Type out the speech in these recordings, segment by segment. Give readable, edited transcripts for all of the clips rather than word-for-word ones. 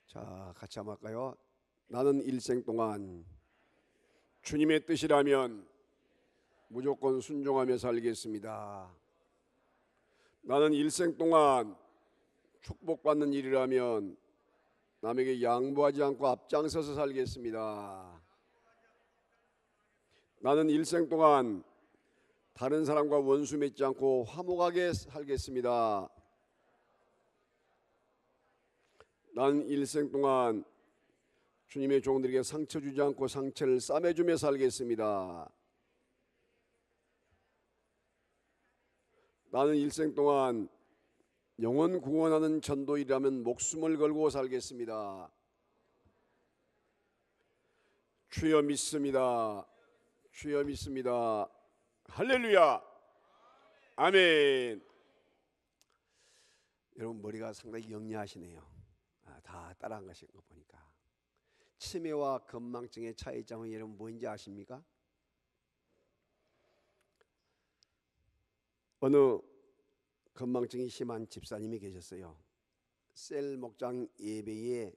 자, 같이 한번 할까요? 나는 일생 동안 주님의 뜻이라면 무조건 순종하며 살겠습니다. 나는 일생 동안 축복받는 일이라면 남에게 양보하지 않고 앞장서서 살겠습니다. 나는 일생 동안 다른 사람과 원수 맺지 않고 화목하게 살겠습니다. 나는 일생 동안 주님의 종들에게 상처 주지 않고 상처를 싸매주며 살겠습니다. 나는 일생 동안 영혼 구원하는 전도일이라면 목숨을 걸고 살겠습니다. 주여 믿습니다. 주여 믿습니다. 할렐루야. 아멘. 여러분 머리가 상당히 영리하시네요. 다 따라한 것인 거 보니까. 치매와 건망증의 차이점은 여러분 뭔지 아십니까? 어느 건망증이 심한 집사님이 계셨어요. 셀 목장 예배에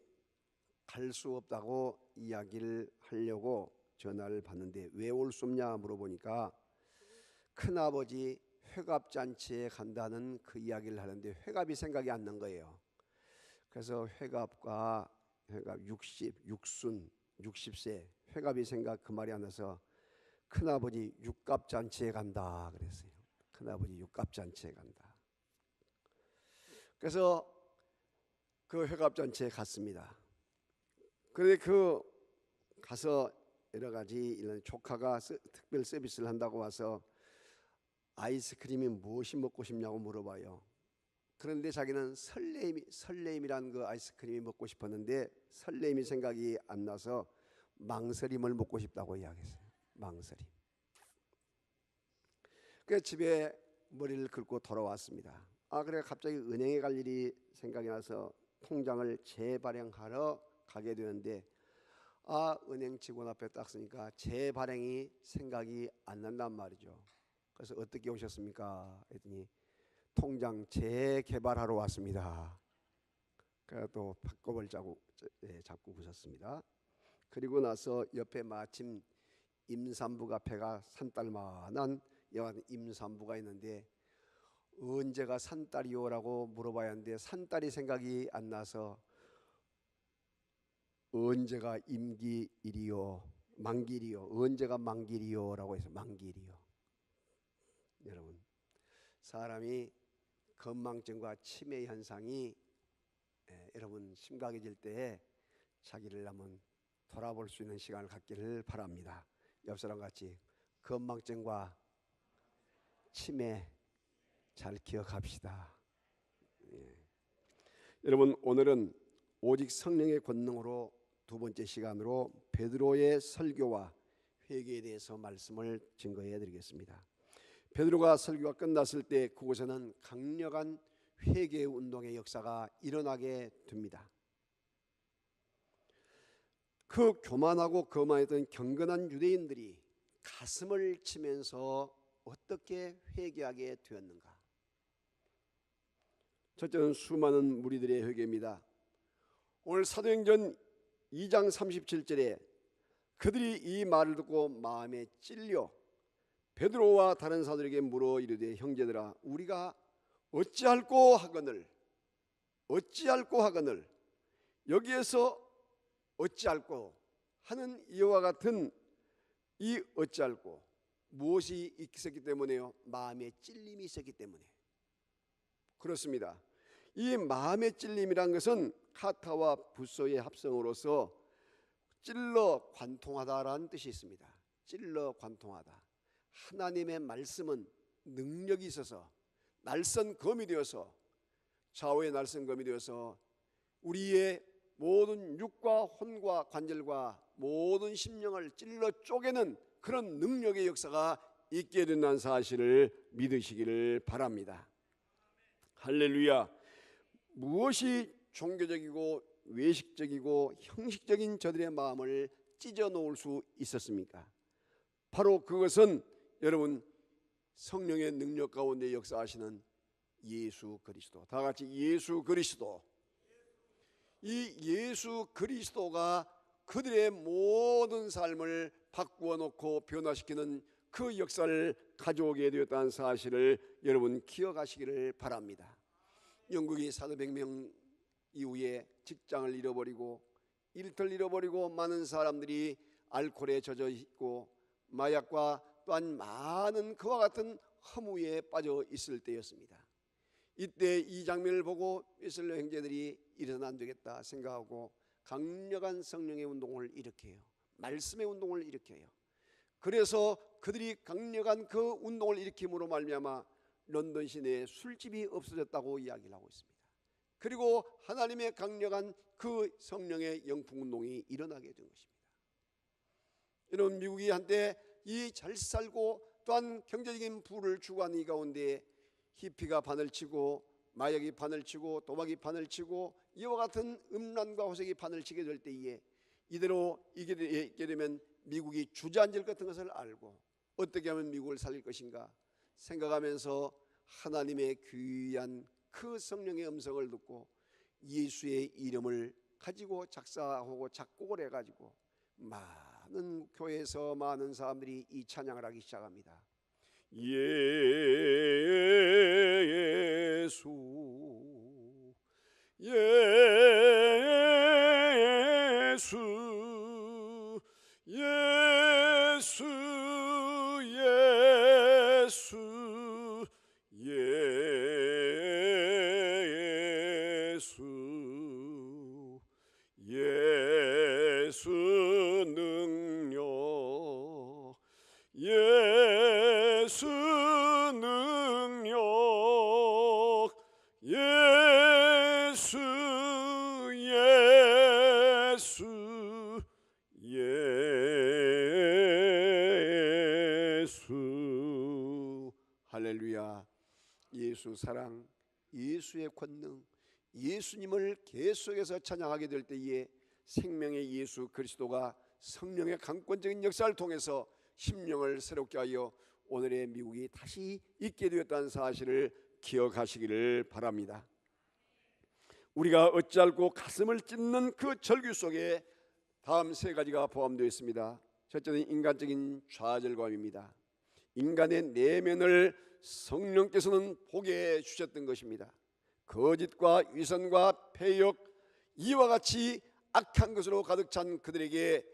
갈 수 없다고 이야기를 하려고 전화를 받는데 왜 올 수 없냐 물어보니까 큰아버지 회갑잔치에 간다는 그 이야기를 하는데 회갑이 생각이 안 난 거예요. 그래서 회갑 60세 회갑이 생각 그 말이 안 나서 큰아버지 육갑잔치에 간다 그랬어요. 큰아버지 육갑잔치에 간다. 그래서 그 회갑잔치에 갔습니다. 그런데 그 가서 여러 가지 이런 조카가 특별 서비스를 한다고 와서 아이스크림이 무엇이 먹고 싶냐고 물어봐요. 그런데 자기는 설레임이란 그 아이스크림이 먹고 싶었는데 설레임이 생각이 안 나서 망설임을 먹고 싶다고 이야기했어요. 망설임. 그래서 집에 머리를 긁고 돌아왔습니다. 그래 갑자기 은행에 갈 일이 생각이 나서 통장을 재발행하러 가게 되는데 은행 직원 앞에 딱 서니까 재발행이 생각이 안 난단 말이죠. 그래서 어떻게 오셨습니까? 했더니 통장 재개발하러 왔습니다. 그래서 또 바꿔볼 잡고 웃었습니다. 그리고 나서 옆에 마침 임산부 카페가 산딸만한 여한 임산부가 있는데 언제가 산딸이요라고 물어봐야 하는데 산딸이 생각이 안 나서 언제가 임기일이요 만기일이요 언제가 만기일이요라고 해서 만기일이요. 여러분 사람이 건망증과 치매 현상이 여러분 심각해질 때에 자기를 한번 돌아볼 수 있는 시간을 갖기를 바랍니다. 옆 사람 같이 건망증과 치매 잘 기억합시다. 여러분 오늘은 오직 성령의 권능으로 두 번째 시간으로 베드로의 설교와 회개에 대해서 말씀을 증거해 드리겠습니다. 베드로가 설교가 끝났을 때 그곳에는 강력한 회개 운동의 역사가 일어나게 됩니다. 그 교만하고 거만했던 경건한 유대인들이 가슴을 치면서 어떻게 회개하게 되었는가? 첫째는 수많은 무리들의 회개입니다. 오늘 사도행전 2장 37절에 그들이 이 말을 듣고 마음에 찔려 베드로와 다른 사도에게 물어 이르되 형제들아 우리가 어찌할꼬 하거늘 여기에서 어찌할꼬 하는 이와 같은 이 어찌할꼬 무엇이 있었기 때문에요? 마음에 찔림이 있었기 때문에 그렇습니다. 이 마음의 찔림이란 것은 카타와 부소의 합성으로서 찔러 관통하다라는 뜻이 있습니다. 찔러 관통하다. 하나님의 말씀은 능력이 있어서 날선 검이 되어서 좌우의 날선 검이 되어서 우리의 모든 육과 혼과 관절과 모든 심령을 찔러 쪼개는 그런 능력의 역사가 있게 된다는 사실을 믿으시기를 바랍니다. 할렐루야. 무엇이 종교적이고 외식적이고 형식적인 저들의 마음을 찢어 놓을 수 있었습니까? 바로 그것은 여러분 성령의 능력 가운데 역사하시는 예수 그리스도. 다 같이 예수 그리스도. 이 예수 그리스도가 그들의 모든 삶을 바꾸어 놓고 변화시키는 그 역사를 가져오게 되었다는 사실을 여러분 기억하시기를 바랍니다. 영국이 산업혁명 이후에 직장을 잃어버리고 일터를 잃어버리고 많은 사람들이 알코올에 젖어 있고 마약과 또한 많은 그와 같은 허무에 빠져 있을 때였습니다. 이때 이 장면을 보고 웨슬리 형제들이 이래서는 안 되겠다 생각하고 강력한 성령의 운동을 일으켜요. 말씀의 운동을 일으켜요. 그래서 그들이 강력한 그 운동을 일으킴으로 말미암아 런던 시내에 술집이 없어졌다고 이야기를 하고 있습니다. 그리고 하나님의 강력한 그 성령의 영풍 운동이 일어나게 된 것입니다. 여러분, 미국이 한때 이 잘 살고 또한 경제적인 부를 추구하는 이 가운데 히피가 판을 치고 마약이 판을 치고 도박이 판을 치고 이와 같은 음란과 호색이 판을 치게 될 때에 이대로 이게 되면 미국이 주저앉을 것 같은 것을 알고 어떻게 하면 미국을 살릴 것인가 생각하면서 하나님의 귀한 그 성령의 음성을 듣고 예수의 이름을 가지고 작사하고 작곡을 해가지고 많은 교회에서 많은 사람들이 이 찬양을 하기 시작합니다. 예수 예수 예수 예수 예수 예수 능력 예수 능력 예수 예수 예수 할렐루야. 예수 사랑, 예수의 권능, 예수님을 계속해서 찬양하게 될 때에 생명의 예수 그리스도가 성령의 강권적인 역사를 통해서 심령을 새롭게 하여 오늘의 미국이 다시 있게 되었다는 사실을 기억하시기를 바랍니다. 우리가 어찌할고 가슴을 찢는 그 절규 속에 다음 세 가지가 포함되어 있습니다. 첫째는 인간적인 좌절감입니다. 인간의 내면을 성령께서는 보게 주셨던 것입니다. 거짓과 위선과 패역, 이와 같이 악한 것으로 가득 찬 그들에게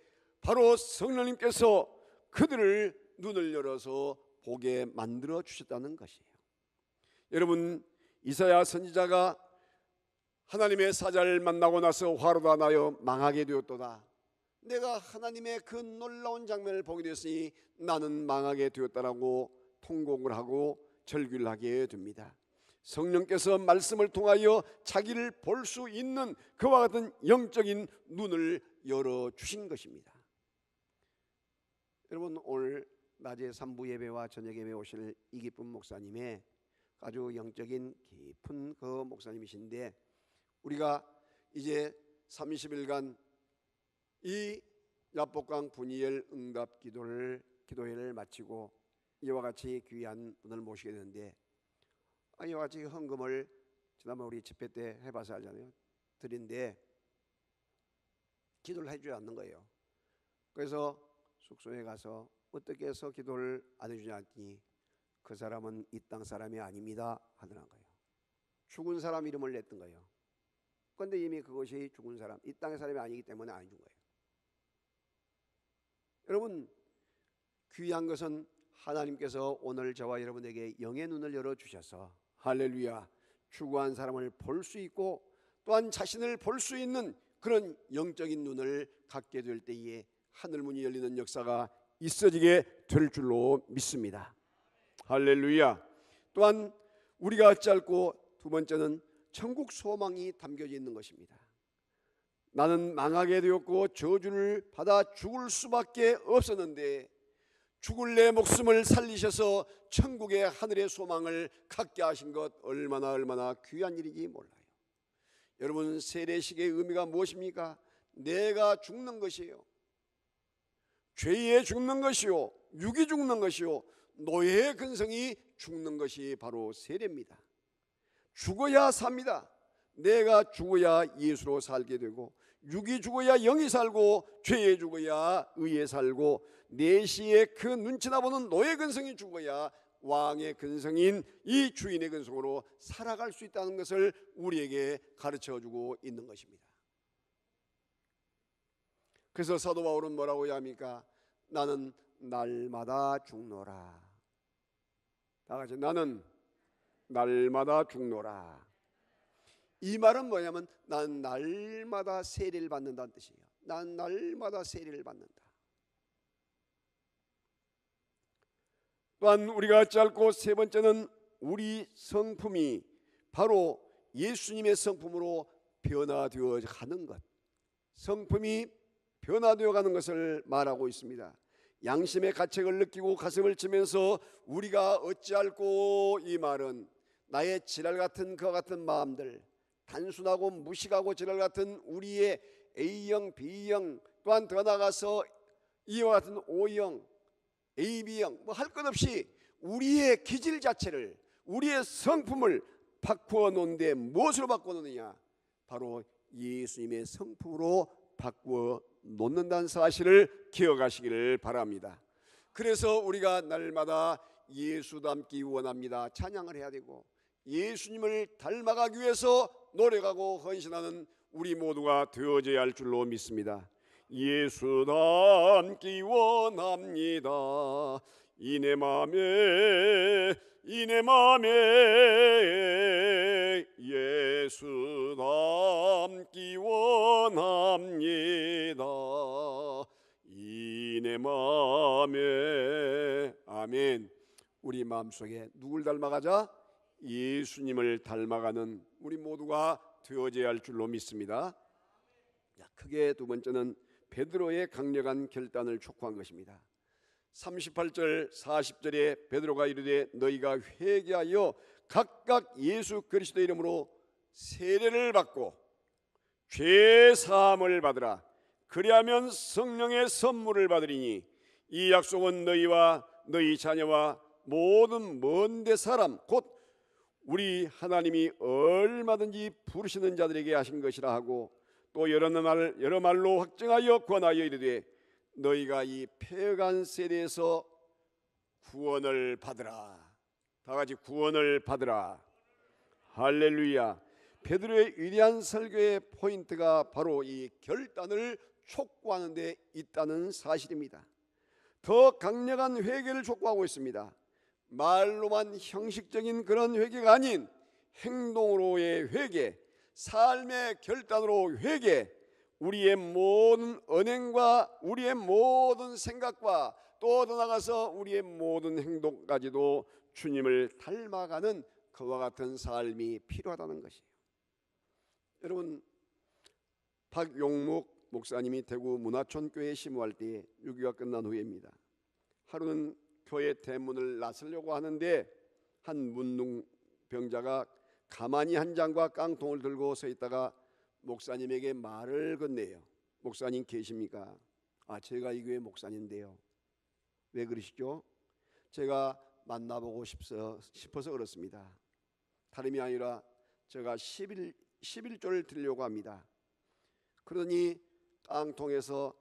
바로 성령님께서 그들을 눈을 열어서 보게 만들어 주셨다는 것이에요. 여러분, 이사야 선지자가 하나님의 사자를 만나고 나서 화로가 나여 망하게 되었도다. 내가 하나님의 그 놀라운 장면을 보게 되었으니 나는 망하게 되었다라고 통곡을 하고 절규를 하게 됩니다. 성령께서 말씀을 통하여 자기를 볼 수 있는 그와 같은 영적인 눈을 열어주신 것입니다. 여러분, 오늘 낮에 3부 예배와 저녁 예배 오실 이기쁨 목사님의 아주 영적인 깊은 그 목사님이신데, 우리가 이제 30일간 이 야복강 분이엘 응답 기도회를 마치고 이와 같이 귀한 분을 모시게 되는데, 이와 같이 헌금을 지난번 우리 집회 때 해봐서 알잖아요. 드린데 기도를 해주지 않는 거예요. 그래서 숙소에 가서 어떻게 해서 기도를 안 해주냐 했더니 그 사람은 이 땅 사람이 아닙니다 하더라는 거예요. 죽은 사람 이름을 냈던 거예요. 그런데 이미 그것이 죽은 사람, 이 땅의 사람이 아니기 때문에 안 준 거예요. 여러분, 귀한 것은 하나님께서 오늘 저와 여러분에게 영의 눈을 열어주셔서 할렐루야, 추구한 사람을 볼 수 있고 또한 자신을 볼 수 있는 그런 영적인 눈을 갖게 될 때에 하늘문이 열리는 역사가 있어지게 될 줄로 믿습니다. 할렐루야. 또한 우리가 짧고 두 번째는 천국 소망이 담겨져 있는 것입니다. 나는 망하게 되었고 저주를 받아 죽을 수밖에 없었는데 죽을 내 목숨을 살리셔서 천국의 하늘의 소망을 갖게 하신 것 얼마나 귀한 일인지 몰라요. 여러분, 세례식의 의미가 무엇입니까? 내가 죽는 것이에요. 죄에 죽는 것이요, 육이 죽는 것이요, 노예의 근성이 죽는 것이 바로 세례입니다. 죽어야 삽니다. 내가 죽어야 예수로 살게 되고, 육이 죽어야 영이 살고, 죄에 죽어야 의에 살고, 내시의 그 눈치나 보는 노예 근성이 죽어야 왕의 근성인 이 주인의 근성으로 살아갈 수 있다는 것을 우리에게 가르쳐주고 있는 것입니다. 그래서 사도 바울은 뭐라고 합니까? 나는 날마다 죽노라. 다 같이 나는 날마다 죽노라. 이 말은 뭐냐면 난 날마다 세례를 받는다는 뜻이에요. 난 날마다 세례를 받는다. 또한 우리가 짧고 세 번째는 우리 성품이 바로 예수님의 성품으로 변화되어 가는 것, 성품이 변화되어 가는 것을 말하고 있습니다. 양심의 가책을 느끼고 가슴을 치면서 우리가 어찌할꼬, 이 말은 나의 지랄 같은 그와 같은 마음들, 단순하고 무식하고 지랄 같은 우리의 A형, B형, 또한 더 나아가서 이와 같은 O형, AB형, 뭐 할 것 없이 우리의 기질 자체를, 우리의 성품을 바꾸어 놓는데 무엇으로 바꾸어 놓느냐? 바로 예수님의 성품으로 바꾸어 놓는다는 사실을 기억하시기를 바랍니다. 그래서 우리가 날마다 예수 닮기 원합니다. 찬양을 해야 되고, 예수님을 닮아가기 위해서 노력하고 헌신하는 우리 모두가 되어져야 할 줄로 믿습니다. 예수 닮기 원합니다. 이 내 맘에 예수 닮기 원합니다. 이 내 맘에. 아멘. 우리 마음속에 누굴 닮아가자? 예수님을 닮아가는 우리 모두가 되어져야 할 줄로 믿습니다. 크게 두 번째는 베드로의 강력한 결단을 촉구한 것입니다. 38절 40절에 베드로가 이르되 너희가 회개하여 각각 예수 그리스도의 이름으로 세례를 받고 죄 사함을 받으라. 그리하면 성령의 선물을 받으리니 이 약속은 너희와 너희 자녀와 모든 먼데 사람 곧 우리 하나님이 얼마든지 부르시는 자들에게 하신 것이라 하고, 또 여러 말로 확증하여 권하여 이르되 너희가 이 폐역한 세대에서 구원을 받으라. 다 같이 구원을 받으라. 할렐루야. 베드로의 위대한 설교의 포인트가 바로 이 결단을 촉구하는 데 있다는 사실입니다. 더 강력한 회개를 촉구하고 있습니다. 말로만 형식적인 그런 회개가 아닌 행동으로의 회개, 삶의 결단으로 회개, 우리의 모든 언행과 우리의 모든 생각과 또 더 나아가서 우리의 모든 행동까지도 주님을 닮아가는 그와 같은 삶이 필요하다는 것이에요. 여러분, 박용묵 목사님이 대구 문화촌교회에 심호할 때 6.25가 끝난 후에입니다. 하루는 교회 대문을 나서려고 하는데 한 문둥병자가 가만히 한 장과 깡통을 들고 서 있다가 목사님에게 말을 건네요. 목사님 계십니까? 제가 이 교회 목사님인데요. 왜 그러시죠? 제가 만나보고 싶어서 그렇습니다. 다름이 아니라 제가 11조를 드리려고 합니다. 그러니 깡통에서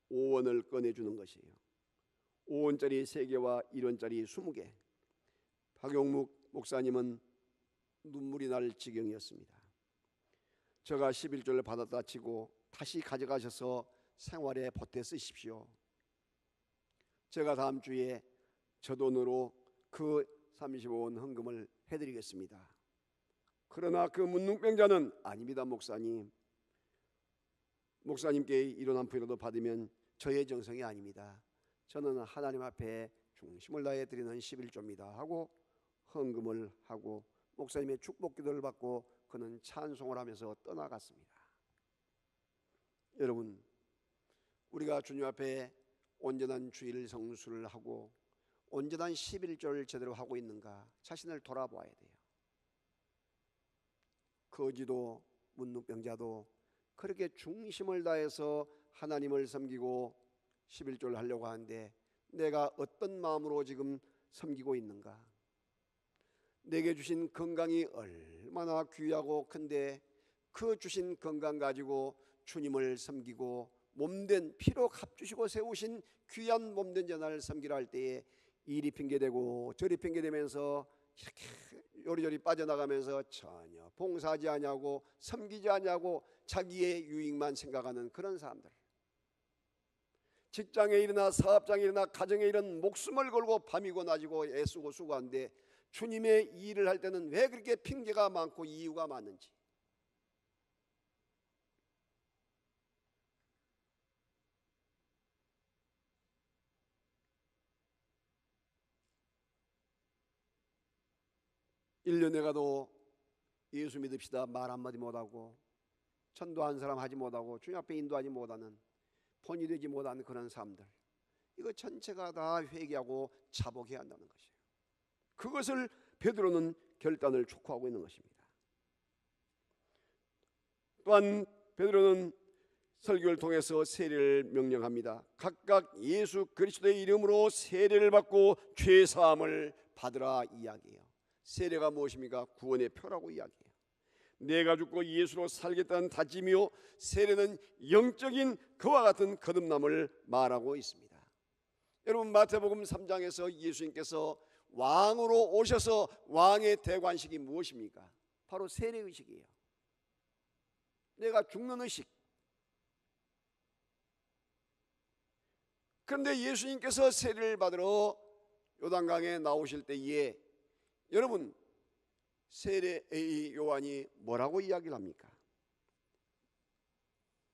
35원을 꺼내주는 것이에요. 5원짜리 3개와 1원짜리 20개. 박용묵 목사님은 눈물이 날 지경이었습니다. 제가 11조를 받았다 치고 다시 가져가셔서 생활에 보태 쓰십시오. 제가 다음 주에 저 돈으로 그 35원 헌금을 해드리겠습니다. 그러나 그 문둥병자는 아닙니다. 목사님께 이런 한 푼이라도 받으면 저의 정성이 아닙니다. 저는 하나님 앞에 중심을 다해 드리는 11조입니다 하고 헌금을 하고 목사님의 축복 기도를 받고 그는 찬송을 하면서 떠나갔습니다. 여러분, 우리가 주님 앞에 온전한 주일 성수를 하고 온전한 11조를 제대로 하고 있는가 자신을 돌아보아야 돼요. 거지도 문둥병자도 그렇게 중심을 다해서 하나님을 섬기고 11조를 하려고 하는데 내가 어떤 마음으로 지금 섬기고 있는가? 내게 주신 건강이 얼마나 귀하고 큰데 그 주신 건강 가지고 주님을 섬기고 몸된 피로 값주시고 세우신 귀한 몸된 전하를 섬기라 할 때에 이리 핑계대고 저리 핑계대면서 이렇게 요리조리 빠져나가면서 전혀 봉사하지 않냐고 섬기지 않냐고 자기의 유익만 생각하는 그런 사람들, 직장에 일어나 사업장에 일어나 가정에 일어나 목숨을 걸고 밤이고 낮이고 애쓰고 수고하는데 주님의 일을 할 때는 왜 그렇게 핑계가 많고 이유가 많은지. 일 년에 가도 예수 믿읍시다 말 한마디 못하고 전도 한 사람 하지 못하고 주님 앞에 인도하지 못하는, 본이 되지 못하는 그런 사람들, 이거 전체가 다 회개하고 자복해야 한다는 것이에요. 그것을 베드로는 결단을 촉구하고 있는 것입니다. 또한 베드로는 설교를 통해서 세례를 명령합니다. 각각 예수 그리스도의 이름으로 세례를 받고 죄 사함을 받으라 이야기해요. 세례가 무엇입니까? 구원의 표라고 이야기해요. 내가 죽고 예수로 살겠다는 다짐이요, 세례는 영적인 그와 같은 거듭남을 말하고 있습니다. 여러분, 마태복음 3장에서 예수님께서 왕으로 오셔서 왕의 대관식이 무엇입니까? 바로 세례의식이에요. 내가 죽는 의식. 그런데 예수님께서 세례를 받으러 요단강에 나오실 때에 여러분, 세례의 요한이 뭐라고 이야기를 합니까?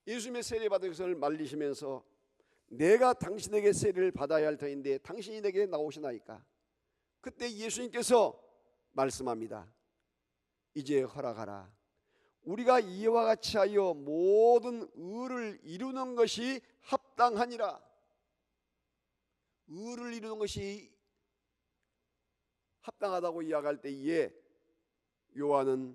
예수님의 세례 받은 것을 말리시면서 내가 당신에게 세례를 받아야 할 터인데 당신이 내게 나오시나이까? 그때 예수님께서 말씀합니다. 이제 허락하라. 우리가 이와 같이 하여 모든 의를 이루는 것이 합당하니라. 의를 이루는 것이 합당하다고 이야기할 때에 요한은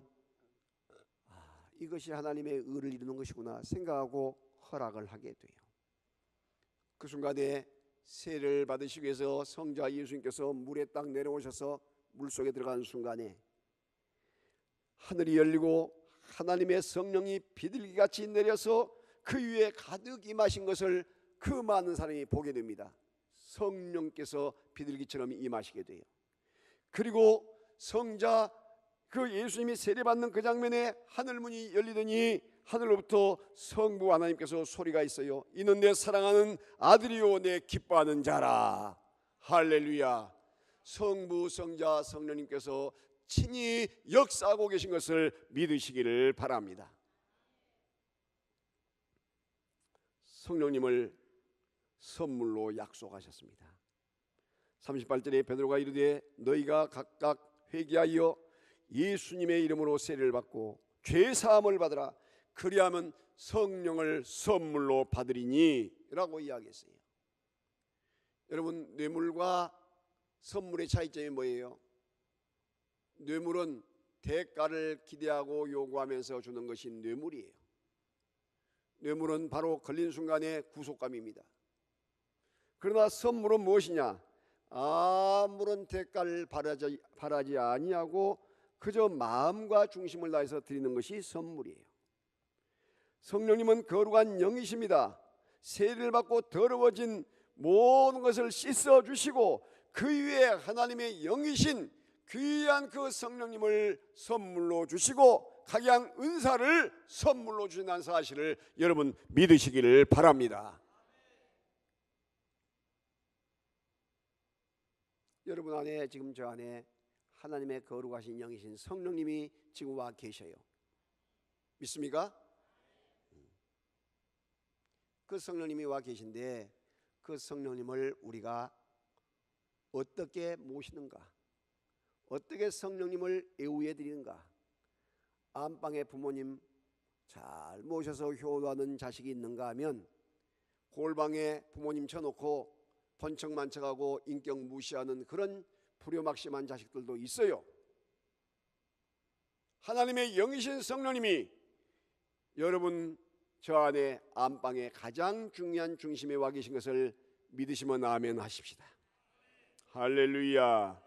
이것이 하나님의 의를 이루는 것이구나 생각하고 허락을 하게 돼요. 그 순간에 세례를 받으시기 위해서 성자 예수님께서 물에 딱 내려오셔서 물속에 들어가는 순간에 하늘이 열리고 하나님의 성령이 비둘기같이 내려서 그 위에 가득 임하신 것을 그 많은 사람이 보게 됩니다. 성령께서 비둘기처럼 임하시게 돼요. 그리고 성자 그 예수님이 세례받는 그 장면에 하늘문이 열리더니 하늘로부터 성부 하나님께서 소리가 있어요. 이는 내 사랑하는 아들이요 내 기뻐하는 자라. 할렐루야. 성부 성자 성령님께서 친히 역사하고 계신 것을 믿으시기를 바랍니다. 성령님을 선물로 약속하셨습니다. 38절에 베드로가 이르되 너희가 각각 회개하여 예수님의 이름으로 세례를 받고 죄 사함을 받으라. 그리하면 성령을 선물로 받으리니 라고 이야기했어요. 여러분, 뇌물과 선물의 차이점이 뭐예요? 뇌물은 대가를 기대하고 요구하면서 주는 것이 뇌물이에요. 뇌물은 바로 걸린 순간의 구속감입니다. 그러나 선물은 무엇이냐? 아무런 대가를 바라지 아니하고 그저 마음과 중심을 다해서 드리는 것이 선물이에요. 성령님은 거룩한 영이십니다. 세례를 받고 더러워진 모든 것을 씻어주시고 그 위에 하나님의 영이신 귀한 그 성령님을 선물로 주시고 각양 은사를 선물로 주신다는 사실을 여러분 믿으시기를 바랍니다. 여러분 안에, 지금 저 안에 하나님의 거룩하신 영이신 성령님이 지금 와 계셔요. 믿습니까? 그 성령님이 와 계신데 그 성령님을 우리가 어떻게 모시는가? 어떻게 성령님을 애우해 드리는가? 안방에 부모님 잘 모셔서 효도하는 자식이 있는가 하면 골방에 부모님 쳐놓고 번쩍만척하고 인격 무시하는 그런 불효막심한 자식들도 있어요. 하나님의 영이신 성령님이 여러분 저 안에 안방에 가장 중요한 중심에 와 계신 것을 믿으시면 아멘 하십시다. 할렐루야.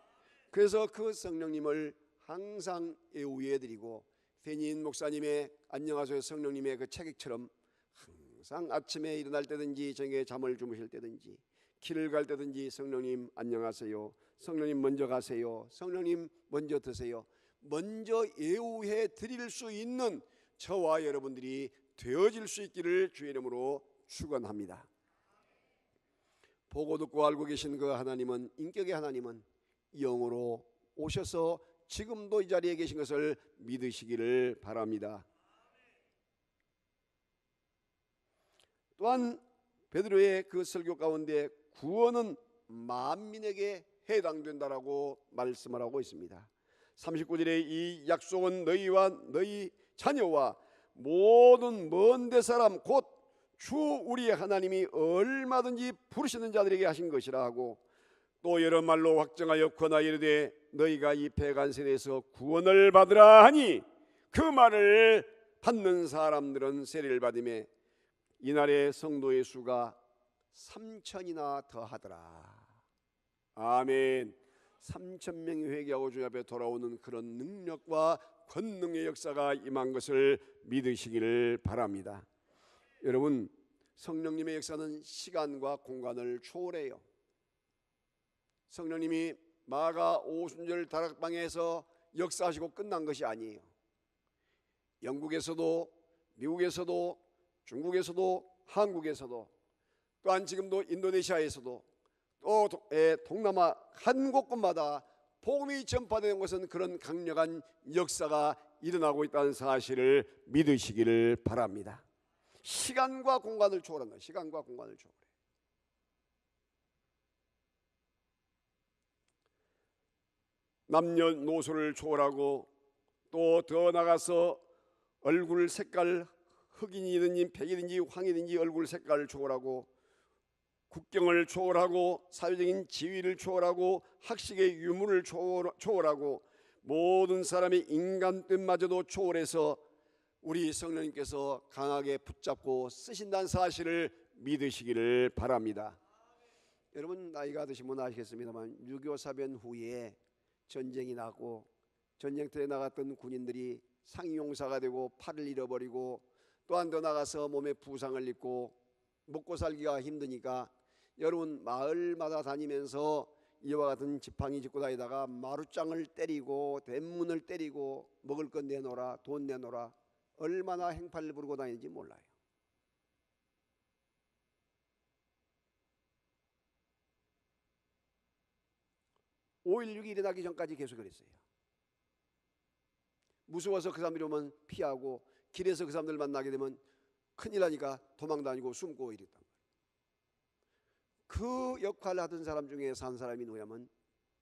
그래서 그 성령님을 항상 애우해드리고 페니인 목사님의 안녕하세요 성령님의 그 책처럼 항상 아침에 일어날 때든지 저녁에 잠을 주무실 때든지 길을 갈 때든지 성령님 안녕하세요, 성령님 먼저 가세요, 성령님 먼저 드세요, 먼저 예우해 드릴 수 있는 저와 여러분들이 되어질 수 있기를 주의 이름으로 축원합니다. 보고 듣고 알고 계신 그 하나님은, 인격의 하나님은 영으로 오셔서 지금도 이 자리에 계신 것을 믿으시기를 바랍니다. 또한 베드로의 그 설교 가운데 구원은 만민에게 해당된다라고 말씀을 하고 있습니다. 39절에 이 약속은 너희와 너희 자녀와 모든 먼데 사람 곧 주 우리의 하나님이 얼마든지 부르시는 자들에게 하신 것이라 하고, 또 여러 말로 확정하여 권하여 이르되 너희가 이 폐간세대에서 구원을 받으라 하니, 그 말을 받는 사람들은 세례를 받으며 이날의 성도의 수가 3천이나 더하더라. 아멘. 3,000명이 회개하고 주님 앞에 돌아오는 그런 능력과 권능의 역사가 임한 것을 믿으시기를 바랍니다. 여러분, 성령님의 역사는 시간과 공간을 초월해요. 성령님이 마가 오순절 다락방에서 역사하시고 끝난 것이 아니에요. 영국에서도, 미국에서도, 중국에서도, 한국에서도, 또한 지금도 인도네시아에서도, 또 동남아 한 곳곳마다 복음이 전파되는 것은 그런 강력한 역사가 일어나고 있다는 사실을 믿으시기를 바랍니다. 시간과 공간을 초월한다. 시간과 공간을 초월해. 남녀노소를 초월하고, 또 더 나가서 얼굴 색깔, 흑인이든지 백이든지 황이든지 얼굴 색깔을 초월하고, 국경을 초월하고, 사회적인 지위를 초월하고, 학식의 유무를 초월하고, 모든 사람의 인간됨마저도 초월해서 우리 성령님께서 강하게 붙잡고 쓰신다는 사실을 믿으시기를 바랍니다. 여러분, 나이가 드시면 아시겠습니다만 6.25 사변 후에 전쟁이 나고, 전쟁터에 나갔던 군인들이 상용사가 되고 팔을 잃어버리고, 또한 더 나가서 몸에 부상을 입고 먹고 살기가 힘드니까 여러분, 마을마다 다니면서 이와 같은 지팡이 짚고 다니다가 마루장을 때리고 대문을 때리고 먹을 것 내놓으라, 돈 내놓으라, 얼마나 행파를 부르고 다니는지 몰라요. (5.16이) 일어나기 전까지 계속 그랬어요. 무서워서 그 사람들이 오면 피하고, 길에서 그 사람들 만나게 되면 큰일 나니까 도망 다니고 숨고 이랬단 말이에요. 그 역할을 하던 사람 중에 산 사람이 누구냐면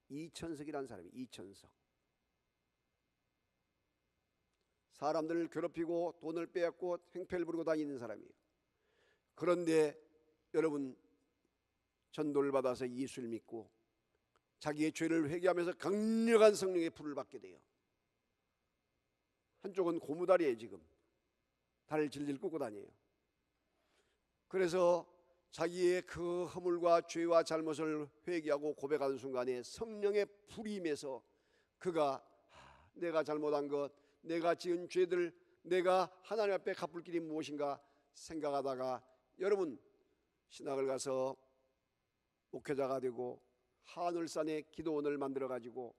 이천석이라는 사람이, 이천석. 사람들을 괴롭히고 돈을 빼앗고 행패를 부리고 다니는 사람이에요. 그런데 여러분, 전도를 받아서 예수를 믿고 자기의 죄를 회개하면서 강력한 성령의 불을 받게 돼요. 한쪽은 고무다리에 지금 다리를 질질 끄고 다녀요. 그래서 자기의 그 허물과 죄와 잘못을 회개하고 고백하는 순간에 성령의 불이 임해서 그가 내가 잘못한 것, 내가 지은 죄들, 내가 하나님 앞에 갚을 길이 무엇인가 생각하다가, 여러분, 신학을 가서 목회자가 되고 하늘산에 기도원을 만들어 가지고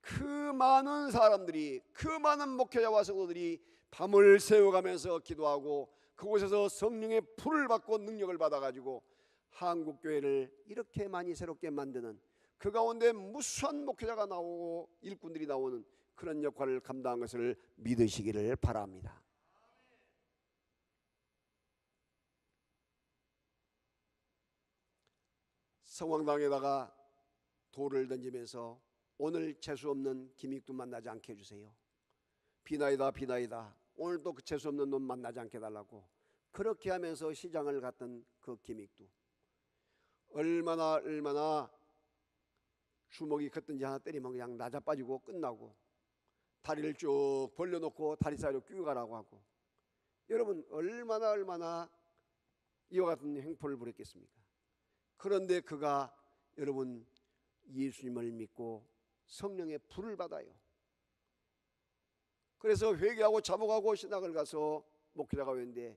그 많은 사람들이, 그 많은 목회자와 성도들이 밤을 새워가면서 기도하고 그곳에서 성령의 불을 받고 능력을 받아가지고 한국교회를 이렇게 많이 새롭게 만드는, 그 가운데 무수한 목회자가 나오고 일꾼들이 나오는 그런 역할을 감당한 것을 믿으시기를 바랍니다. 성황당에다가 돌을 던지면서 오늘 재수없는 김익두 만나지 않게 해주세요. 비나이다 비나이다, 오늘도 그 재수없는 놈 만나지 않게 해달라고 그렇게 하면서 시장을 갔던 그 김익두, 얼마나 주먹이 컸든지 하나 때리면 그냥 나자빠지고 끝나고, 다리를 쭉 벌려놓고 다리 사이로 끼고 가라고 하고, 여러분, 얼마나 이와 같은 행포를 부렸겠습니까? 그런데 그가 여러분 예수님을 믿고 성령의 불을 받아요. 그래서 회개하고 자복하고 신학을 가서 목회자가 되는데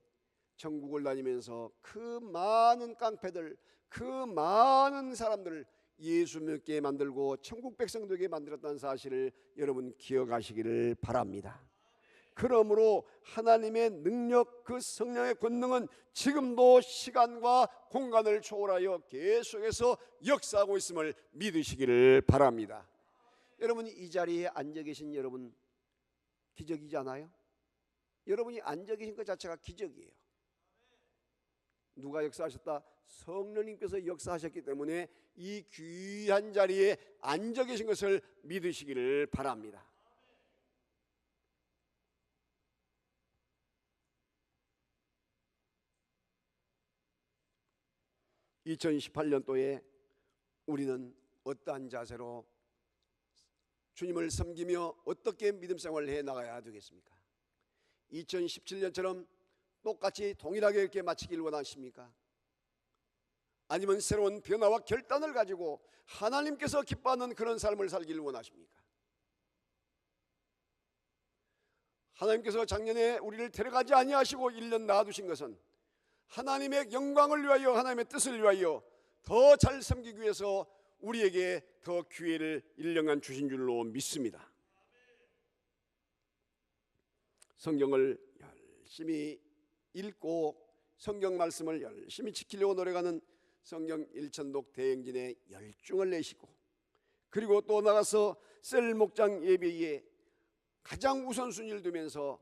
전국을 다니면서 그 많은 깡패들, 그 많은 사람들을 예수 믿게 만들고 천국 백성 되게 만들었다는 사실을 여러분 기억하시기를 바랍니다. 그러므로 하나님의 능력, 그 성령의 권능은 지금도 시간과 공간을 초월하여 계속해서 역사하고 있음을 믿으시기를 바랍니다. 여러분이 이 자리에 앉아 계신 여러분 기적이잖아요. 여러분이 앉아 계신 것 자체가 기적이에요. 누가 역사하셨다? 성령님께서 역사하셨기 때문에 이 귀한 자리에 앉아 계신 것을 믿으시기를 바랍니다. (2018년도에) 우리는 어떠한 자세로 주님을 섬기며 어떻게 믿음 생활을 해나가야 되겠습니까? 2017년처럼 똑같이 동일하게 이렇게 마치길 원하십니까? 아니면 새로운 변화와 결단을 가지고 하나님께서 기뻐하는 그런 삶을 살기를 원하십니까? 하나님께서 작년에 우리를 데려가지 아니하시고 1년 놔두신 것은 하나님의 영광을 위하여, 하나님의 뜻을 위하여 더 잘 섬기기 위해서 우리에게 더 기회를 1년간 주신 줄로 믿습니다. 성경을 열심히 읽고 성경 말씀을 열심히 지키려고 노력하는 성경 일천독 대행진에 열중을 내시고, 그리고 또 나가서 셀 목장 예배에 가장 우선순위를 두면서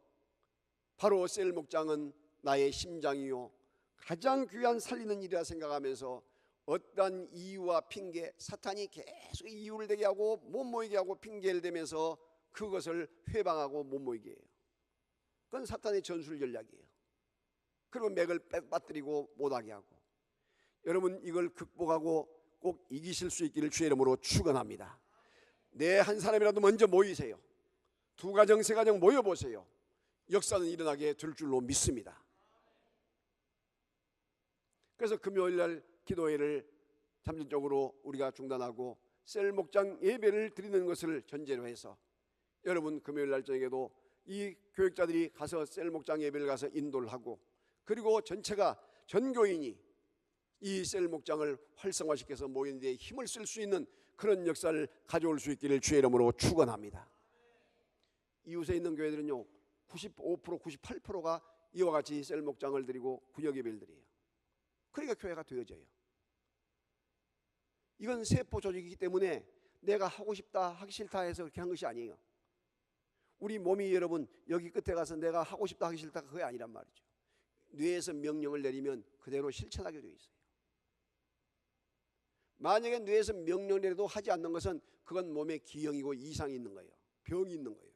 바로 셀 목장은 나의 심장이요 가장 귀한 살리는 일이라 생각하면서 어떠한 이유와 핑계, 사탄이 계속 이유를 대게 하고 못 모이게 하고 핑계를 대면서 그것을 회방하고 못 모이게 해요. 그건 사탄의 전술 전략이에요. 그리고 맥을 빠뜨리고 못하게 하고, 여러분 이걸 극복하고 꼭 이기실 수 있기를 주의 이름으로 축원합니다. 내 한 사람이라도 먼저 모이세요. 2가정 3가정 모여보세요. 역사는 일어나게 될 줄로 믿습니다. 그래서 금요일날 기도회를 잠정적으로 우리가 중단하고 셀 목장 예배를 드리는 것을 전제로 해서 여러분 금요일날 저녁에도 이 교육자들이 가서 셀 목장 예배를 가서 인도를 하고, 그리고 전체가 전교인이 이 셀 목장을 활성화시켜서 모이는 데 힘을 쓸 수 있는 그런 역사를 가져올 수 있기를 주의 이름으로 축원합니다. 이웃에 있는 교회들은요 95% 98%가 이와 같이 셀 목장을 드리고 구역 예배를 드려요. 그러니까 교회가 되어져요. 이건 세포 조직이기 때문에 내가 하고 싶다 하기 싫다 해서 그렇게 한 것이 아니에요. 우리 몸이 여러분 여기 끝에 가서 내가 하고 싶다 하기 싫다 그게 아니란 말이죠. 뇌에서 명령을 내리면 그대로 실천하게 되어 있어요. 만약에 뇌에서 명령을 내려도 하지 않는 것은 그건 몸에 기형이고 이상이 있는 거예요. 병이 있는 거예요.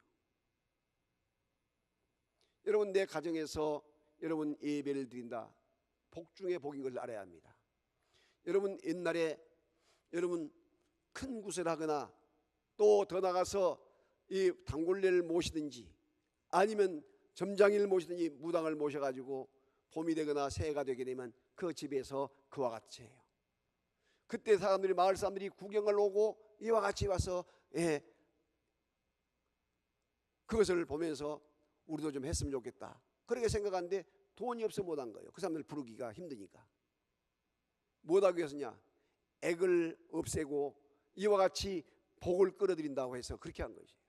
여러분 내 가정에서 여러분 예배를 드린다, 복 중에 복인 걸 알아야 합니다. 여러분 옛날에 여러분 큰 구슬 하거나 또 더 나가서 이 단골레를 모시든지 아니면 점장이를 모시든지 무당을 모셔가지고 봄이 되거나 새해가 되게 되면 그 집에서 그와 같이 해요. 그때 사람들이, 마을 사람들이 구경을 오고 이와 같이 와서 그것을 보면서 우리도 좀 했으면 좋겠다 그렇게 생각하는데 돈이 없어 못한 거예요. 그 사람들 부르기가 힘드니까. 못하기 위해서냐, 액을 없애고 이와 같이 복을 끌어들인다고 해서 그렇게 한 것이에요.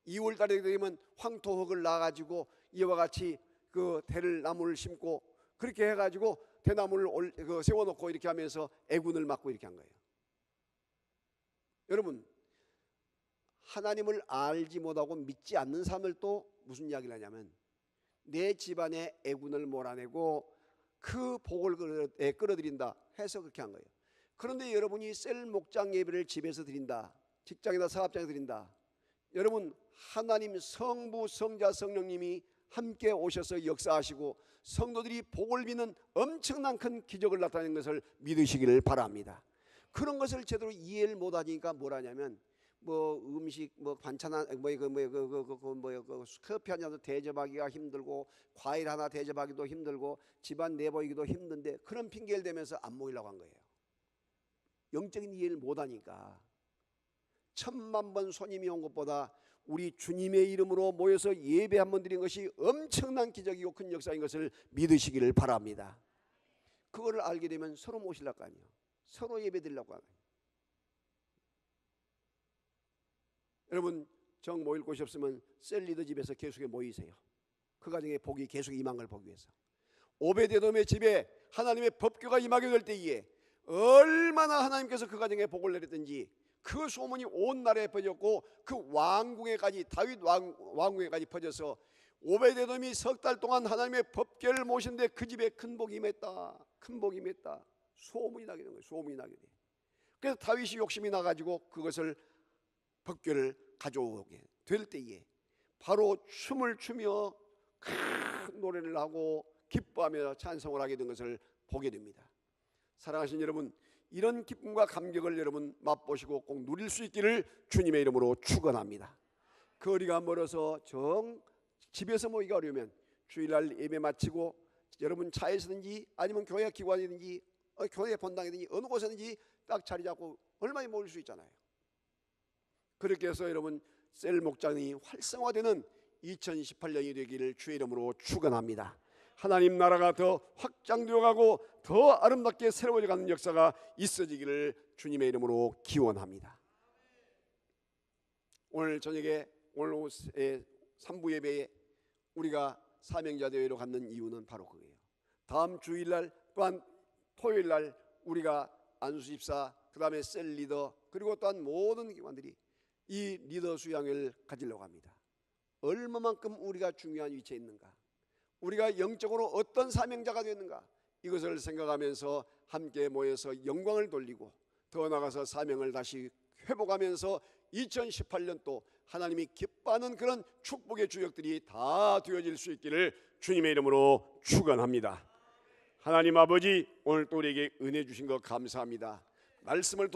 2월 달에 되면 황토흙을 놔가지고 이와 같이 그 대를 나무를 심고 그렇게 해가지고 대나무를 세워놓고 이렇게 하면서 애군을 막고 이렇게 한 거예요. 여러분 하나님을 알지 못하고 믿지 않는 사람들도 무슨 이야기를 하냐면 내 집안에 애군을 몰아내고 그 복을 끌어들인다 해서 그렇게 한 거예요. 그런데 여러분이 셀 목장 예배를 집에서 드린다, 직장이나 사업장에서 드린다, 여러분 하나님 성부 성자 성령님이 함께 오셔서 역사하시고 성도들이 복을 비는 엄청난 큰 기적을 나타내는 것을 믿으시기를 바랍니다. 그런 것을 제대로 이해를 못하니까 뭘 하냐면 뭐 음식 뭐 반찬 커피 한 잔 대접하기가 힘들고 과일 하나 대접하기도 힘들고 집안 내보이기도 힘든데 그런 핑계를 대면서 안 모이려고 한 거예요. 영적인 이해를 못하니까. 천만 번 손님이 온 것보다 우리 주님의 이름으로 모여서 예배 한 번 드린 것이 엄청난 기적이고 큰 역사인 것을 믿으시기를 바랍니다. 그거를 알게 되면 서로 모시려고 거 아니에요. 서로 예배 드리려고 하는. 여러분 정 모일 곳이 없으면 셀리더 집에서 계속해 모이세요. 그 가정에 복이 계속 임한 걸 보기 위해서. 오베데돔의 집에 하나님의 법궤가 임하게 될 때에 얼마나 하나님께서 그 가정에 복을 내렸든지 그 소문이 온 나라에 퍼졌고 그 왕궁에까지, 다윗 왕궁에까지 퍼져서 오베데돔이 석 달 동안 하나님의 법궤를 모시는데 그 집에 큰 복이 임했다, 큰 복이 임했다, 소문이 나게 된 거예요. 소문이 나게 돼. 그래서 다윗이 욕심이 나가지고 그것을 법궤를 가져오게 될 때에 바로 춤을 추며 큰 노래를 하고 기뻐하며 찬송을 하게 된 것을 보게 됩니다. 사랑하신 여러분, 이런 기쁨과 감격을 여러분 맛보시고 꼭 누릴 수 있기를 주님의 이름으로 축원합니다. 거리가 멀어서 정 집에서 모이기가 어려우면 주일날 예배 마치고 여러분 차에서든지 아니면 교회 기관이든지 교회 본당이든지 어느 곳에든지 딱 자리 잡고 얼마나 모일 수 있잖아요. 그렇게 해서 여러분 셀 목장이 활성화되는 2028년이 되기를 주의 이름으로 축원합니다. 하나님 나라가 더 확장되어 가고 더 아름답게 새로워져 가는 역사가 있어지기를 주님의 이름으로 기원합니다. 오늘 저녁에 오늘 오후에 3부 예배에 우리가 사명자 대회로 갖는 이유는 바로 그거예요. 다음 주일날 또한 토요일날 우리가 안수집사, 그 다음에 셀 리더, 그리고 또한 모든 기관들이 이 리더 수양을 가지려고 합니다. 얼마만큼 우리가 중요한 위치에 있는가, 우리가 영적으로 어떤 사명자가 되는가, 이것을 생각하면서 함께 모여서 영광을 돌리고 더 나아가서 사명을 다시 회복하면서 2018년도 하나님이 기뻐하는 그런 축복의 주역들이 다 되어질 수 있기를 주님의 이름으로 축원합니다. 하나님 아버지, 오늘 또 우리에게 은혜 주신 것 감사합니다. 말씀을